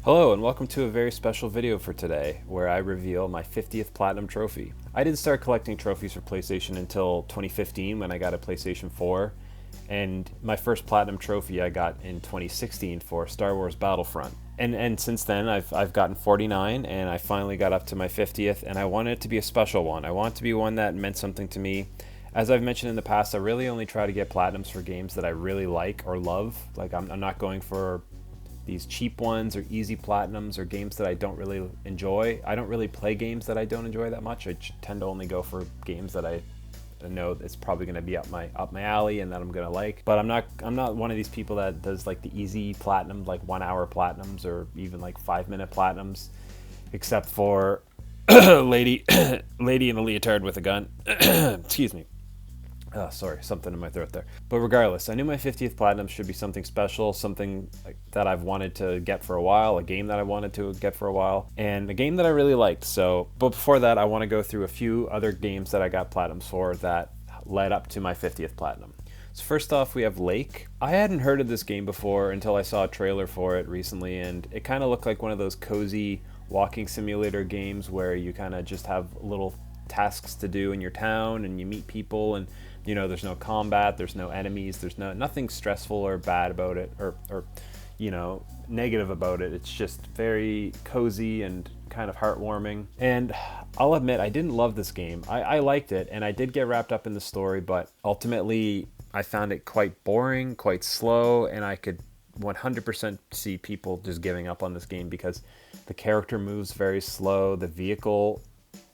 Hello and welcome to a very special video for today where I reveal my 50th Platinum trophy. I didn't start collecting trophies for PlayStation until 2015 when I got a PlayStation 4, and my first Platinum trophy I got in 2016 for Star Wars Battlefront. And since then I've gotten 49 and I finally got up to my 50th, and I wanted it to be a special one. I want it to be one that meant something to me. As I've mentioned in the past, I really only try to get Platinums for games that I really like or love. Like I'm not going for these cheap ones or easy platinums or games that I don't really enjoy. I don't really play games that I don't enjoy that much. I tend to only go for games that I know it's probably going to be up my alley and that I'm going to like. But I'm not one of these people that does like the easy platinums, like 1 hour platinums or even like 5-minute platinums, except for lady in a leotard with a gun. Excuse me. Oh, sorry, something in my throat there. But regardless, I knew my 50th Platinum should be something special, something that I've wanted to get for a while, a game that I wanted to get for a while, and a game that I really liked. But before that, I want to go through a few other games that I got Platinums for that led up to my 50th Platinum. So first off, we have Lake. I hadn't heard of this game before until I saw a trailer for it recently, and it kind of looked like one of those cozy walking simulator games where you kind of just have little tasks to do in your town and you meet people, and you know, there's no combat, there's no enemies, there's nothing stressful or bad about it or you know, negative about it. It's just very cozy and kind of heartwarming. And I'll admit, I didn't love this game. I liked it and I did get wrapped up in the story, but ultimately I found it quite boring, quite slow, and I could 100% see people just giving up on this game because the character moves very slow, the vehicle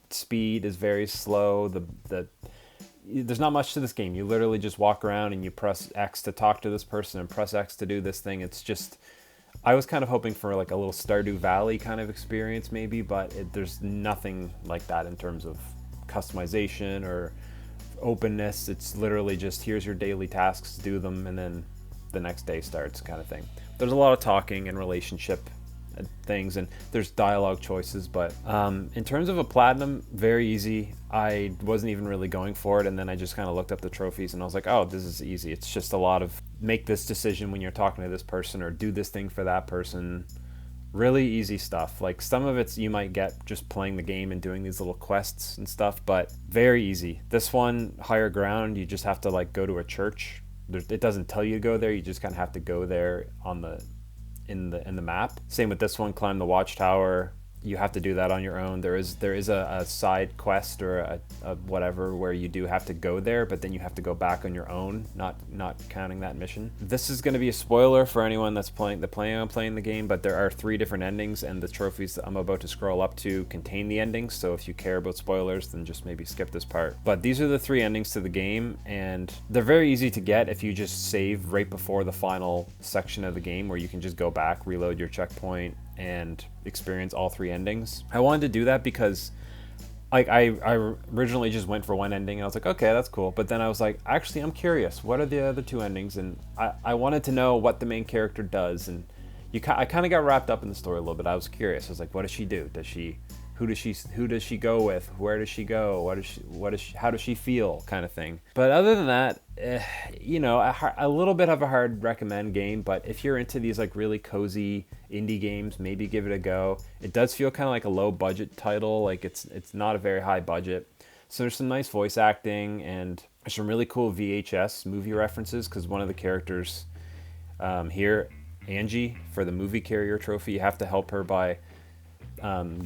speed is very slow, there's not much to this game. You literally just walk around and you press X to talk to this person and press X to do this thing. It's just, I was kind of hoping for like a little Stardew Valley kind of experience maybe, but there's nothing like that in terms of customization or openness. It's literally just, here's your daily tasks, do them, and then the next day starts kind of thing. There's a lot of talking and relationship things, and there's dialogue choices, but in terms of a platinum, very easy. I wasn't even really going for it, and then I just kind of looked up the trophies and I was like, oh, this is easy. It's just a lot of make this decision when you're talking to this person or do this thing for that person. Really easy stuff. Like some of it's you might get just playing the game and doing these little quests and stuff, but very easy. This one, Higher Ground, you just have to like go to a church. It doesn't tell you to go there, you just kind of have to go there on in the map. Same with this one, Climb the Watchtower. You have to do that on your own. There is a side quest or a whatever where you do have to go there, but then you have to go back on your own, not counting that mission. This is going to be a spoiler for anyone that's planning on playing the game, but there are 3 different endings, and the trophies that I'm about to scroll up to contain the endings, so if you care about spoilers, then just maybe skip this part. But these are the 3 endings to the game, and they're very easy to get if you just save right before the final section of the game, where you can just go back, reload your checkpoint, and experience all 3 endings. I wanted to do that because like I originally just went for one ending and I was like, okay, that's cool, but then I was like, actually I'm curious, what are the other 2 endings? And I wanted to know what the main character does, and I kind of got wrapped up in the story a little bit. I was curious. I was like, what does she do? Who does she go with? Where does she go? How does she feel, kind of thing. But other than that, you know, a little bit of a hard recommend game, but if you're into these like really cozy indie games, maybe give it a go. It does feel kind of like a low budget title, like it's not a very high budget. So there's some nice voice acting and there's some really cool VHS movie references, because one of the characters here, Angie, for the movie carrier trophy, you have to help her by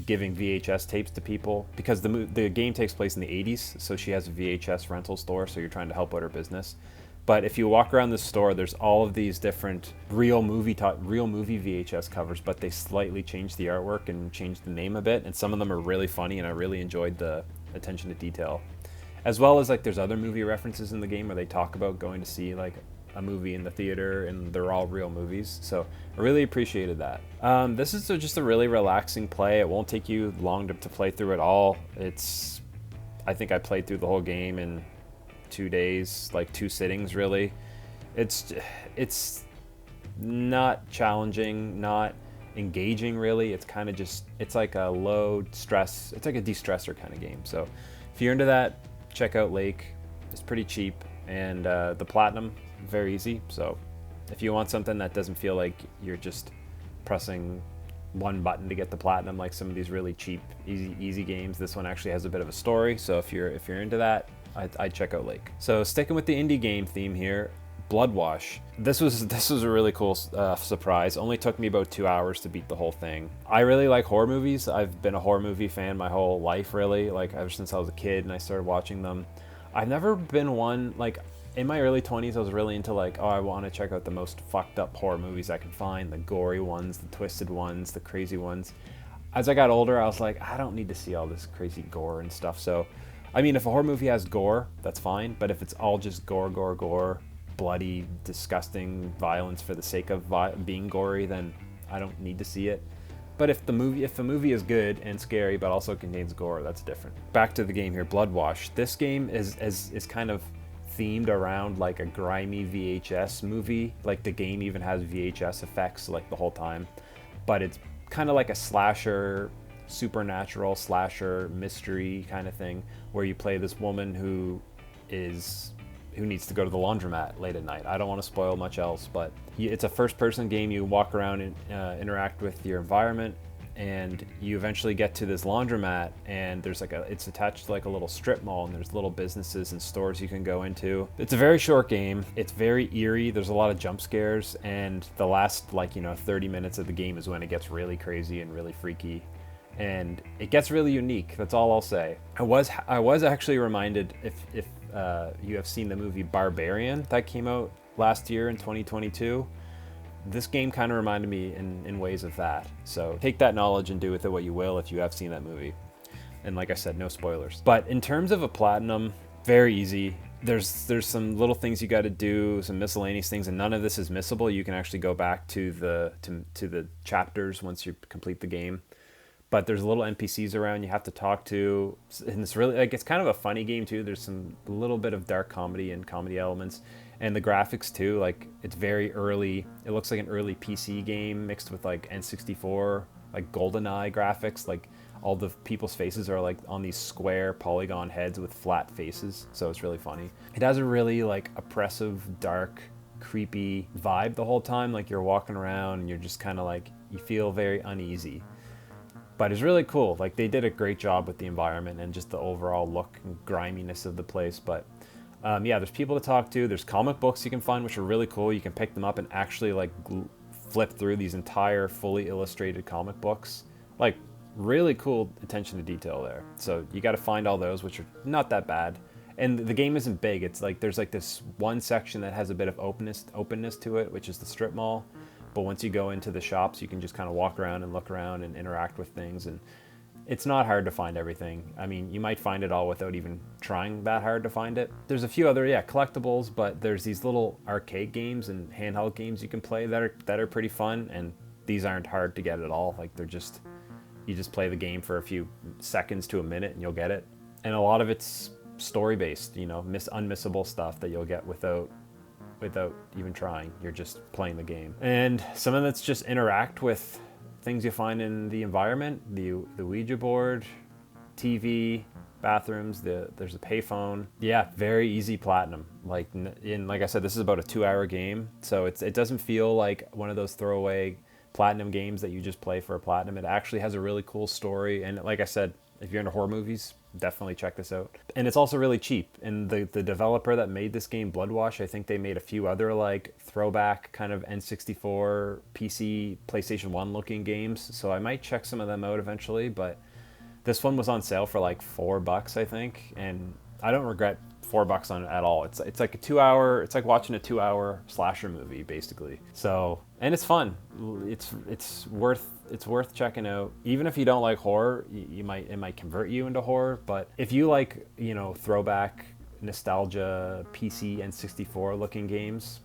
giving VHS tapes to people, because the game takes place in the 80s, so she has a VHS rental store, so you're trying to help out her business. But if you walk around the store, there's all of these different real movie VHS covers, but they slightly changed the artwork and changed the name a bit, and some of them are really funny, and I really enjoyed the attention to detail. As well as like there's other movie references in the game where they talk about going to see like a movie in the theater, and they're all real movies, so I really appreciated that. This is just a really relaxing play. It won't take you long to play through it all. I think I played through the whole game in 2 days, like 2 sittings really. It's not challenging, not engaging really. It's kind of just, it's like a low stress, it's like a de-stressor kind of game. So if you're into that, check out Lake. It's pretty cheap, and the platinum, very easy. So if you want something that doesn't feel like you're just pressing one button to get the platinum like some of these really cheap, easy games. This one actually has a bit of a story, so if you're into that, I'd check out Lake. So sticking with the indie game theme here, Bloodwash. This was a really cool surprise. Only took me about 2 hours to beat the whole thing. I really like horror movies. I've been a horror movie fan my whole life, really, like ever since I was a kid and I started watching them. I've never been one, like in my early 20s, I was really into like, oh, I want to check out the most fucked up horror movies I can find, the gory ones, the twisted ones, the crazy ones. As I got older, I was like, I don't need to see all this crazy gore and stuff. So, I mean, if a horror movie has gore, that's fine. But if it's all just gore, bloody, disgusting violence for the sake of being gory, then I don't need to see it. But if the movie is good and scary but also contains gore, that's different. Back to the game here, Bloodwash. This game is kind of themed around like a grimy VHS movie. Like the game even has VHS effects like the whole time. But it's kind of like a slasher, supernatural slasher mystery kind of thing where you play this woman who needs to go to the laundromat late at night. I don't want to spoil much else, but it's a first-person game. You walk around and interact with your environment, and you eventually get to this laundromat, and there's it's attached to like a little strip mall, and there's little businesses and stores you can go into. It's a very short game. It's very eerie. There's a lot of jump scares, and the last 30 minutes of the game is when it gets really crazy and really freaky. And it gets really unique. That's all I'll say. I was actually reminded, if you have seen the movie Barbarian that came out last year in 2022, this game kind of reminded me in ways of that. So take that knowledge and do with it what you will if you have seen that movie. And like I said, no spoilers. But in terms of a platinum, very easy. There's some little things you got to do, some miscellaneous things, and none of this is missable. You can actually go back to the chapters once you complete the game. But there's little NPCs around you have to talk to, and it's really it's kind of a funny game too. There's some little bit of dark comedy and comedy elements, and the graphics too. Like it's very early. It looks like an early PC game mixed with like N64, like GoldenEye graphics. Like all the people's faces are like on these square polygon heads with flat faces, so it's really funny. It has a really like oppressive, dark, creepy vibe the whole time. Like you're walking around and you're just kind of like you feel very uneasy. But it's really cool. Like they did a great job with the environment and just the overall look and griminess of the place. But yeah, there's people to talk to. There's comic books you can find, which are really cool. You can pick them up and actually like flip through these entire fully illustrated comic books. Like really cool attention to detail there. So you got to find all those, which are not that bad. And the game isn't big. It's like there's like this one section that has a bit of openness to it, which is the strip mall. But once you go into the shops, you can just kind of walk around and look around and interact with things. And it's not hard to find everything. I mean, you might find it all without even trying that hard to find it. There's a few other, collectibles, but there's these little arcade games and handheld games you can play that are pretty fun. And these aren't hard to get at all. Like you just play the game for a few seconds to a minute and you'll get it. And a lot of it's story-based, unmissable stuff that you'll get without even trying. You're just playing the game. And some of it's just interact with things you find in the environment, the Ouija board, TV, bathrooms, there's a payphone. Yeah, very easy platinum. Like I said, this is about a 2-hour game, so it doesn't feel like one of those throwaway platinum games that you just play for a platinum. It actually has a really cool story, and like I said, if you're into horror movies, definitely check this out. And it's also really cheap. And the developer that made this game, Bloodwash, I think they made a few other like throwback kind of N64, PC, PlayStation 1 looking games. So I might check some of them out eventually. But this one was on sale for like $4, I think. And I don't regret $4 on it at all. It's like a 2-hour, it's like watching a 2-hour slasher movie basically. So, and it's fun. It's worth checking out. Even if you don't like horror, it might convert you into horror. But if you like, throwback nostalgia PC N64 looking games,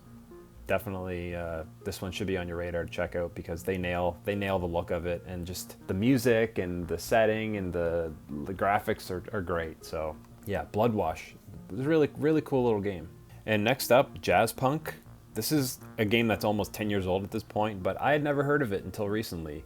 definitely this one should be on your radar to check out because they nail the look of it, and just the music and the setting and the graphics are great. So yeah, Bloodwash. It was a really, really cool little game. And next up, Jazzpunk. This is a game that's almost 10 years old at this point, but I had never heard of it until recently.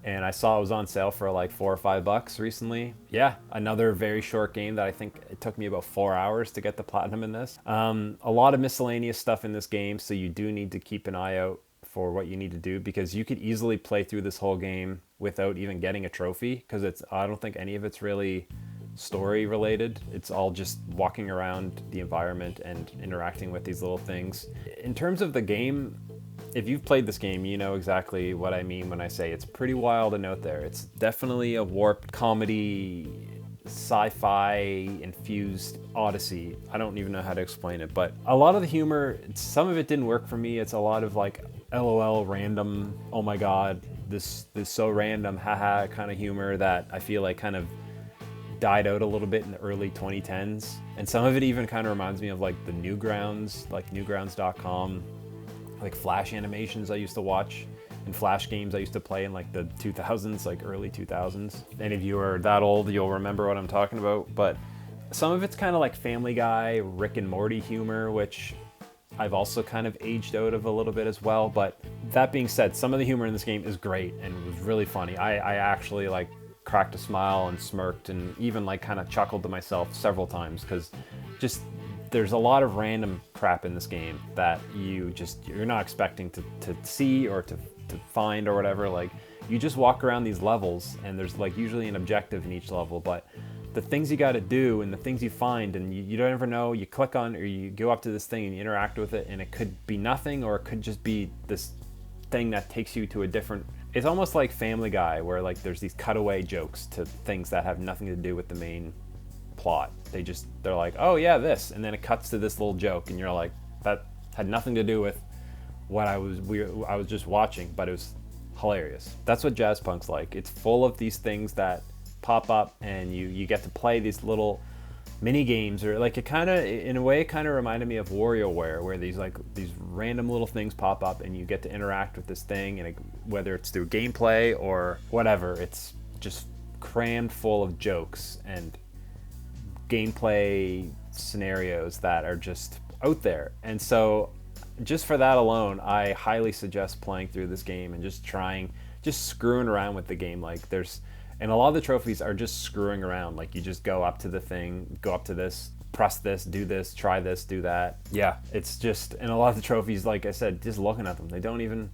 And I saw it was on sale for like $4 or $5 recently. Yeah, another very short game that I think it took me about 4 hours to get the platinum in this. A lot of miscellaneous stuff in this game, so you do need to keep an eye out for what you need to do, because you could easily play through this whole game without even getting a trophy, because I don't think any of it's really story related. It's all just walking around the environment and interacting with these little things. In terms of the game, if you've played this game, you know exactly what I mean when I say it's pretty wild and out there. It's definitely a warped comedy, sci-fi infused odyssey. I don't even know how to explain it, but a lot of the humor, some of it didn't work for me. It's a lot of like LOL random, oh my god, this is so random, haha kind of humor that I feel like kind of died out a little bit in the early 2010s. And some of it even kind of reminds me of like the Newgrounds, like newgrounds.com, like Flash animations I used to watch and Flash games I used to play in like the 2000s, like early 2000s. Any of you are that old, you'll remember what I'm talking about. But some of it's kind of like Family Guy, Rick and Morty humor, which I've also kind of aged out of a little bit as well. But that being said, some of the humor in this game is great and was really funny. I actually like cracked a smile and smirked and even like kind of chuckled to myself several times, because just there's a lot of random crap in this game that you're not expecting to see or to find or whatever. Like, you just walk around these levels and there's like usually an objective in each level, but the things you got to do and the things you find, and you don't ever know, you click on or you go up to this thing and you interact with it, and it could be nothing or it could just be this thing that takes you to a different. It's almost like Family Guy, where like there's these cutaway jokes to things that have nothing to do with the main plot. They're like, oh yeah, this, and then it cuts to this little joke and you're like, that had nothing to do with what I was just watching, but it was hilarious. That's what Jazzpunk's like. It's full of these things that pop up and you get to play these little mini games, or like, it kind of, in a way, it kind of reminded me of WarioWare, where these random little things pop up and you get to interact with this thing, and whether it's through gameplay or whatever, it's just crammed full of jokes and gameplay scenarios that are just out there. And so just for that alone, I highly suggest playing through this game and just screwing around with the game. Like, and a lot of the trophies are just screwing around. Like, you just go up to the thing, go up to this, press this, do this, try this, do that. Yeah, it's just, and a lot of the trophies, like I said, just looking at them, they don't even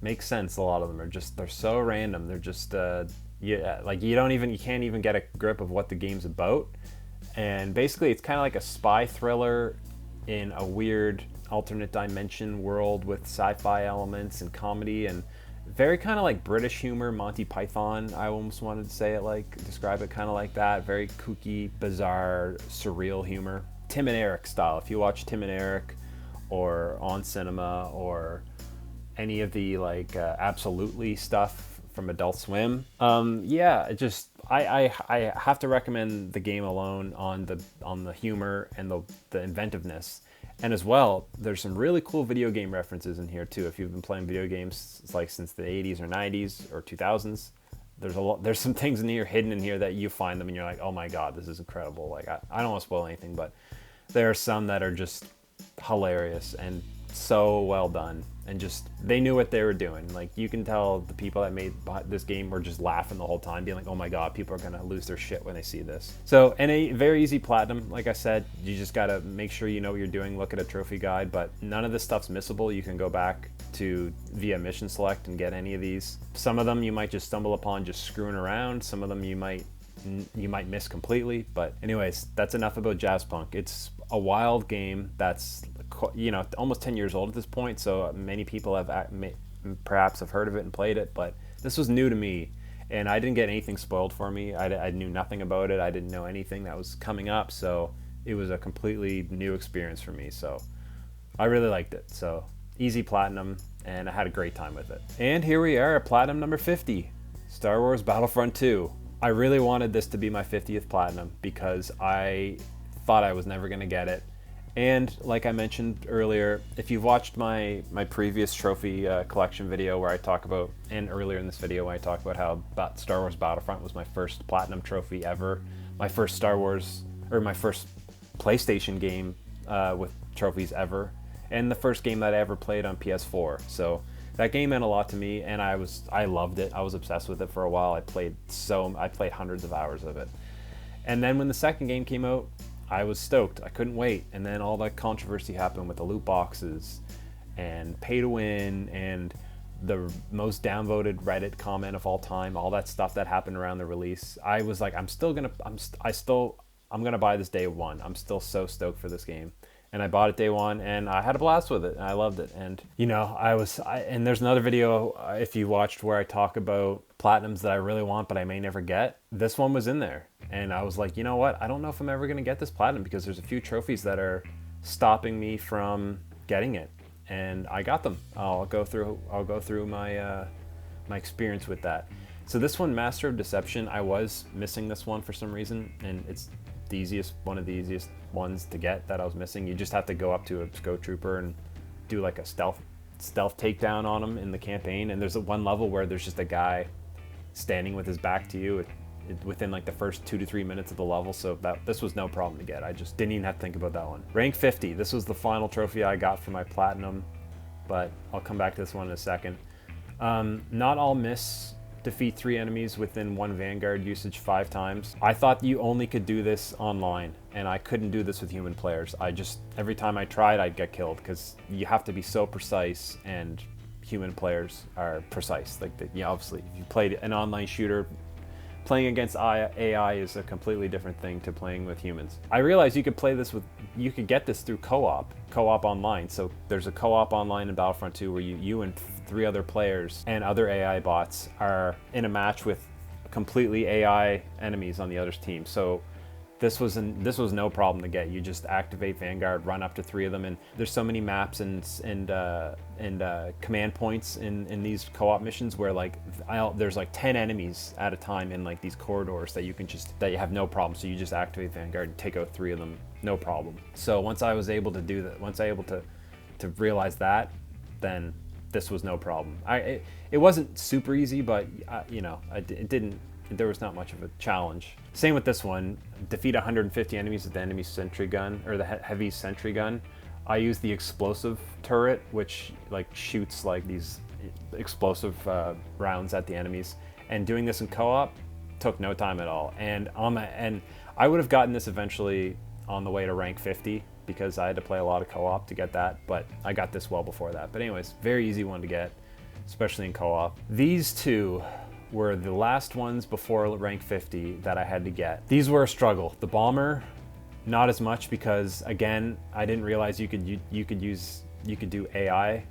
make sense. A lot of them are just, they're so random. They're just, like you can't even get a grip of what the game's about. And basically it's kind of like a spy thriller in a weird alternate dimension world with sci-fi elements and comedy, and very kind of like British humor, Monty Python. I almost wanted to say it like, describe it kind of like that. Very kooky, bizarre, surreal humor. Tim and Eric style. If you watch Tim and Eric or On Cinema or any of the like Absolutely stuff from Adult Swim, yeah, I have to recommend the game alone on the humor and the inventiveness. And as well, there's some really cool video game references in here too. If you've been playing video games like since the 80s or 90s or 2000s, there's some things in here, hidden in here, that you find them and you're like, oh my god, this is incredible. Like, I don't want to spoil anything, but there are some that are just hilarious and so well done, and just, they knew what they were doing. Like, you can tell the people that made this game were just laughing the whole time, being like, oh my god, people are gonna lose their shit when they see this. So, and a very easy platinum, like I said, you just gotta make sure you know what you're doing, look at a trophy guide, but none of this stuff's missable. You can go back to via mission select and get any of these. Some of them you might just stumble upon just screwing around, some of them you might miss completely. But anyways, that's enough about Jazzpunk. It's a wild game that's, you know, almost 10 years old at this point, so many people perhaps have heard of it and played it, but this was new to me, and I didn't get anything spoiled for me. I knew nothing about it. I didn't know anything that was coming up, so it was a completely new experience for me. So I really liked it. So easy platinum, and I had a great time with it. And here we are at platinum number 50, Star Wars Battlefront 2. I really wanted this to be my 50th platinum because I thought I was never going to get it. And like I mentioned earlier, if you've watched my previous trophy collection video where I talk about, and earlier in this video when I talk about how Star Wars Battlefront was my first platinum trophy ever, my first Star Wars, or my first PlayStation game with trophies ever, and the first game that I ever played on PS4. So that game meant a lot to me, and I loved it. I was obsessed with it for a while. I played hundreds of hours of it. And then when the second game came out, I was stoked. I couldn't wait. And then all that controversy happened with the loot boxes and pay to win and the most downvoted Reddit comment of all time, all that stuff that happened around the release. I was like, I'm gonna buy this day one. I'm still so stoked for this game. And I bought it day one, and I had a blast with it. I loved it. And, you know, and there's another video, if you watched, where I talk about platinums that I really want, but I may never get. This one was in there. And I was like, you know what? I don't know if I'm ever going to get this platinum, because there's a few trophies that are stopping me from getting it. And I got them. I'll go through my, my experience with that. So this one, Master of Deception, I was missing this one for some reason. And it's one of the easiest ones to get that I was missing. You just have to go up to a Scout Trooper and do like a stealth takedown on him in the campaign. And there's one level where there's just a guy standing with his back to you within like the first 2 to 3 minutes of the level. So this was no problem to get. I just didn't even have to think about that one. Rank 50. This was the final trophy I got for my platinum, but I'll come back to this one in a second. Not all miss. Defeat 3 enemies within 1 Vanguard usage 5 times. I thought you only could do this online, and I couldn't do this with human players. Every time I tried, I'd get killed, because you have to be so precise, and human players are precise. Like, obviously, if you played an online shooter, playing against AI is a completely different thing to playing with humans. I realized you could get this through co-op online. So there's a co-op online in Battlefront 2 where you and 3 other players and other AI bots are in a match with completely AI enemies on the other team. So this was no problem to get. You just activate Vanguard, run up to 3 of them, and there's so many maps and command points in these co-op missions where there's like 10 enemies at a time in like these corridors that you have no problem. So you just activate Vanguard and take out 3 of them, no problem. So once I was able to do that, once I was able to realize that, then this was no problem. It wasn't super easy, but there was not much of a challenge. Same with this one. Defeat 150 enemies with the enemy sentry gun, or the heavy sentry gun. I used the explosive turret, which shoots like these explosive rounds at the enemies. And doing this in co-op took no time at all. And I would have gotten this eventually on the way to rank 50, because I had to play a lot of co-op to get that, but I got this well before that. But anyways, very easy one to get, especially in co-op. These two were the last ones before rank 50 that I had to get. These were a struggle. The bomber, not as much, because again, I didn't realize you could do AI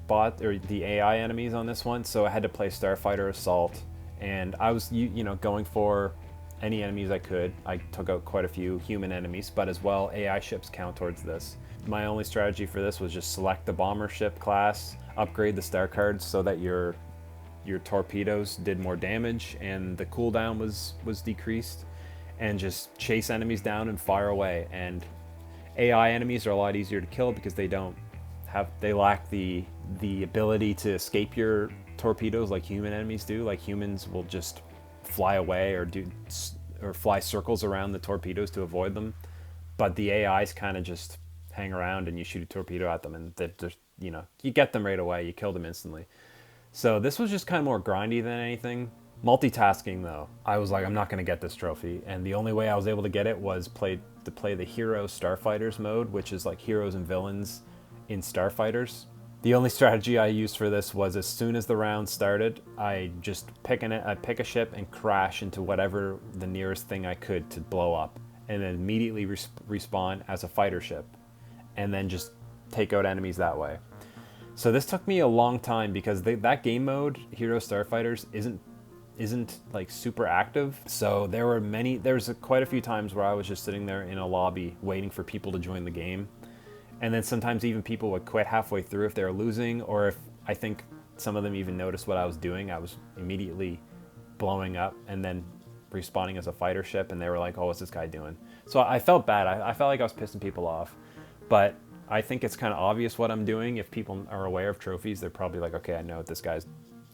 bot, or the AI enemies on this one. So I had to play Starfighter Assault, and I was going for any enemies I could. I took out quite a few human enemies, but as well AI ships count towards this. My only strategy for this was just select the bomber ship class, upgrade the star cards so that your torpedoes did more damage and the cooldown was decreased, and just chase enemies down and fire away. And AI enemies are a lot easier to kill because they lack the ability to escape your torpedoes like human enemies do. Like, humans will just fly away or fly circles around the torpedoes to avoid them, but the AIs kind of just hang around and you shoot a torpedo at them and you get them right away, you kill them instantly. So this was just kind of more grindy than anything. Multitasking though, I was like, I'm not going to get this trophy, and the only way I was able to get it was to play the Hero Starfighters mode, which is like heroes and villains in Starfighters. The only strategy I used for this was, as soon as the round started, I just pick a ship and crash into whatever the nearest thing I could to blow up, and then immediately respawn as a fighter ship, and then just take out enemies that way. So this took me a long time, because that game mode, Hero Starfighters, isn't like super active. So there was quite a few times where I was just sitting there in a lobby waiting for people to join the game. And then sometimes even people would quit halfway through if they were losing, or if I think some of them even noticed what I was doing. I was immediately blowing up and then respawning as a fighter ship, and they were like, oh, what's this guy doing? So I felt bad. I felt like I was pissing people off. But I think it's kind of obvious what I'm doing. If people are aware of trophies, they're probably like, okay, I know what this guy's...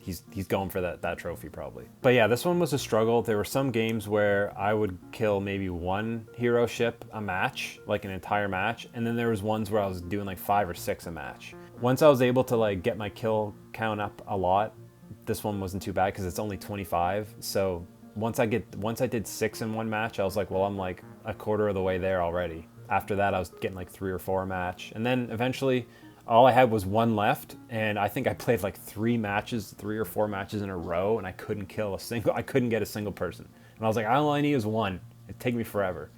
He's going for that trophy probably. But yeah, this one was a struggle. There were some games where I would kill maybe 1 hero ship a match, like an entire match, and then there was ones where I was doing like 5 or 6 a match. Once I was able to like get my kill count up a lot, this one wasn't too bad because it's only 25. So once I did 6 in one match, I was like, well, I'm like a quarter of the way there already. After that, I was getting like 3 or 4 a match, and then eventually all I had was one left, and I think I played like 3 or 4 matches in a row, and I couldn't get a single person. And I was like, all I need is one. It'd take me forever.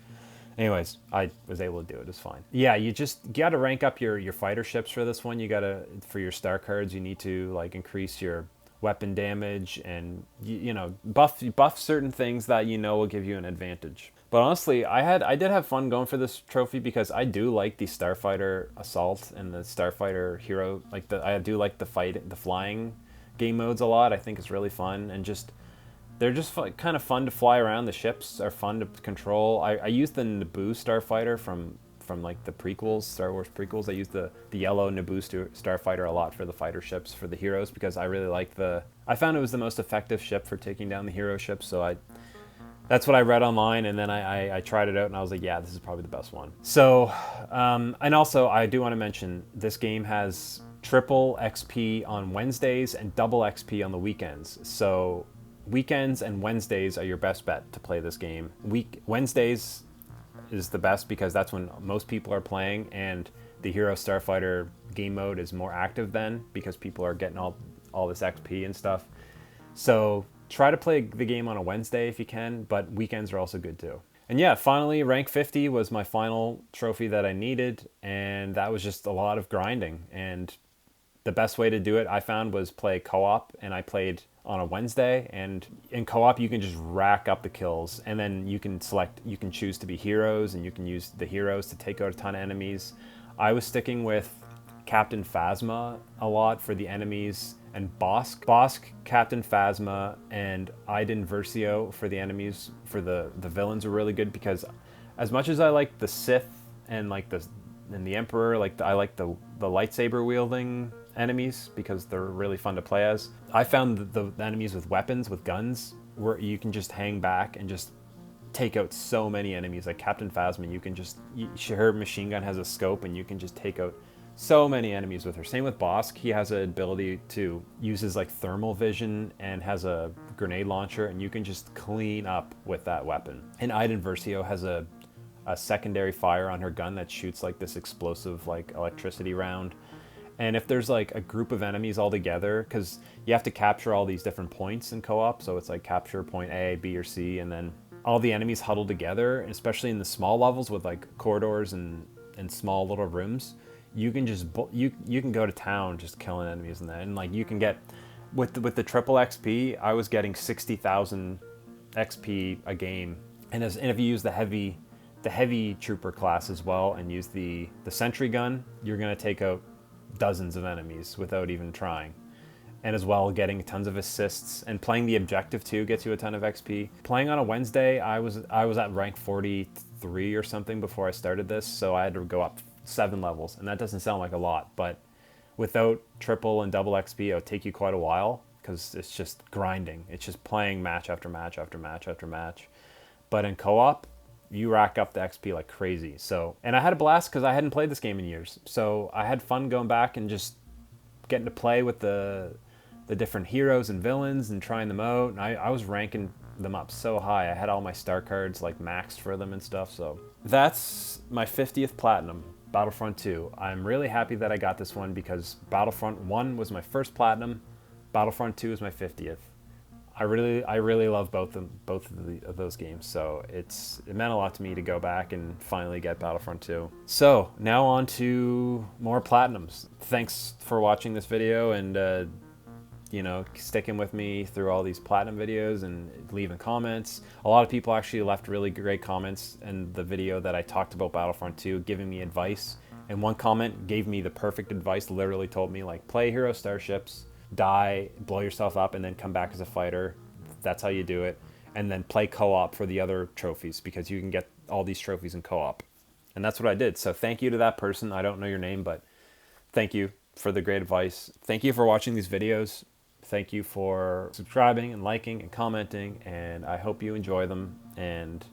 Anyways, I was able to do it. It's fine. Yeah, you got to rank up your fighter ships for this one. You got to, for your star cards, you need to like increase your weapon damage and you know buff certain things that you know will give you an advantage. But honestly, I did have fun going for this trophy because I do like the Starfighter Assault and the Starfighter Hero. I do like the flying game modes a lot. I think it's really fun, and they're just kind of fun to fly around. The ships are fun to control. I used the Naboo Starfighter from like the prequels, Star Wars prequels. I used the yellow Naboo Starfighter a lot for the fighter ships for the heroes because I really liked I found it was the most effective ship for taking down the hero ships. So that's what I read online, and then I tried it out, and I was like, yeah, this is probably the best one. So, and also, I do want to mention, this game has triple XP on Wednesdays and double XP on the weekends. So, weekends and Wednesdays are your best bet to play this game. Wednesdays is the best because that's when most people are playing, and the Hero Starfighter game mode is more active then because people are getting all this XP and stuff. So, try to play the game on a Wednesday if you can, but weekends are also good too. And yeah, finally, rank 50 was my final trophy that I needed, and that was just a lot of grinding. And the best way to do it, I found, was play co-op, and I played on a Wednesday, and in co-op you can just rack up the kills, and then you can choose to be heroes, and you can use the heroes to take out a ton of enemies. I was sticking with Captain Phasma a lot for the enemies, and Bosk, Captain Phasma, and Iden Versio for the enemies. For the villains are really good because as much as I like the Sith and the Emperor, I like the lightsaber wielding enemies because they're really fun to play as. I found the enemies with weapons, with guns, where you can just hang back and just take out so many enemies. Like Captain Phasma, her machine gun has a scope, and you can just take out so many enemies with her. Same with Bosk. He has an ability to use his thermal vision and has a grenade launcher, and you can just clean up with that weapon. And Iden Versio has a secondary fire on her gun that shoots this explosive electricity round. And if there's a group of enemies all together, because you have to capture all these different points in co-op, so it's capture point A, B, or C, and then all the enemies huddle together, especially in the small levels with corridors and small little rooms. You can just you can go to town just killing enemies in that, and you can get with the triple XP. I was getting 60,000 XP a game, and if you use the heavy trooper class as well and use the sentry gun, you're gonna take out dozens of enemies without even trying. And as well, getting tons of assists, and playing the objective too gets you a ton of XP. Playing on a Wednesday, I was at rank 43 or something before I started this, so I had to go up 7 levels, and that doesn't sound like a lot, but without triple and double XP, it would take you quite a while because it's just grinding. It's just playing match after match after match after match. But in co-op, you rack up the XP like crazy. So, and I had a blast because I hadn't played this game in years, so I had fun going back and just getting to play with the different heroes and villains and trying them out. And I was ranking them up so high. I had all my star cards maxed for them and stuff. So that's my 50th platinum, Battlefront 2. I'm really happy that I got this one because Battlefront 1 was my first platinum. Battlefront 2 is my 50th. I really love both of those games, so it meant a lot to me to go back and finally get Battlefront 2. So now on to more platinums. Thanks for watching this video and sticking with me through all these platinum videos and leaving comments. A lot of people actually left really great comments in the video that I talked about Battlefront 2, giving me advice. And one comment gave me the perfect advice, literally told me play hero starships, die, blow yourself up, and then come back as a fighter. That's how you do it. And then play co-op for the other trophies because you can get all these trophies in co-op. And that's what I did. So thank you to that person. I don't know your name, but thank you for the great advice. Thank you for watching these videos. Thank you for subscribing and liking and commenting, and I hope you enjoy them, and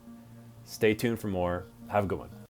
stay tuned for more. Have a good one.